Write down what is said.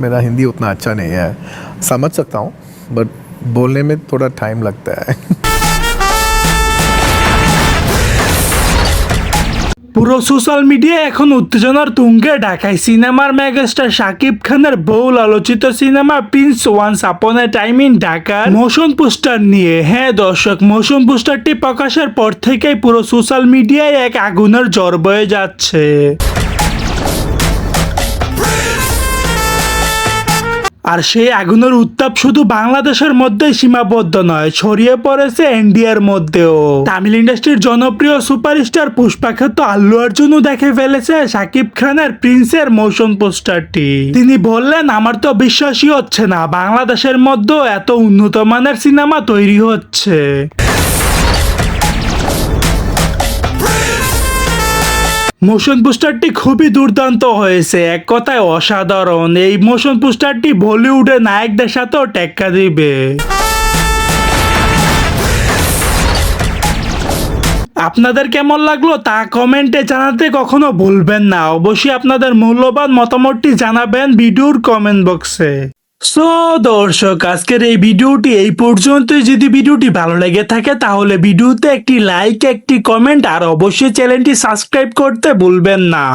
मेरा हिंदी उतना अच्छा नहीं है, समझ सकता हूँ बट बोलने में थोड़ा टाइम लगता है। পুরো সোশ্যাল মিডিয়ায় এখন উত্তেজনার তুঙ্গে ঢাকায় সিনেমার মেগাস্টার শাকিব খানের বহুল আলোচিত cinema prince once upon a time in ঢাকার মোশন পোস্টার নিয়ে। হ্যাঁ দর্শক, মোশন পোস্টারটি প্রকাশের পর থেকেই পুরো সোশ্যাল মিডিয়ায় এক আগুনের ঝড় বয়ে যাচ্ছে। আর সেই আগুনের উত্তাপ শুধু বাংলাদেশের মধ্যেই সীমাবদ্ধ নয়, ছড়িয়ে পড়েছে ইন্ডিয়ার মধ্যেও। তামিল ইন্ডাস্ট্রির জনপ্রিয় সুপারস্টার পুষ্পা খ্যাত আল্লু অর্জুনও দেখে ফেলেছে শাকিব খানের প্রিন্সের মোশন পোস্টারটি। তিনি বললেন, আমার তো বিশ্বাসই হচ্ছে না বাংলাদেশের মধ্যেও এত উন্নত মানের সিনেমা তৈরি হচ্ছে। মোশন পোস্টারটি খুবই দুর্দান্ত হয়েছে, এক কথায় অসাধারণ। এই মোশন পোস্টারটি বলিউডের নায়কদের সাথেও টেক্কা দিবে। আপনাদের কেমন লাগলো তা কমেন্টে জানাতে কখনো ভুলবেন না। অবশ্যই আপনাদের মূল্যবান মতামতটি জানাবেন ভিডিওর কমেন্ট বক্সে। সো দর্শক, আজকের এই ভিডিওটি এই পর্যন্তই। যদি ভিডিওটি ভালো লেগে থাকে তাহলে ভিডিওতে একটি লাইক, একটি কমেন্ট আর অবশ্যই চ্যানেলটি সাবস্ক্রাইব করতে ভুলবেন না।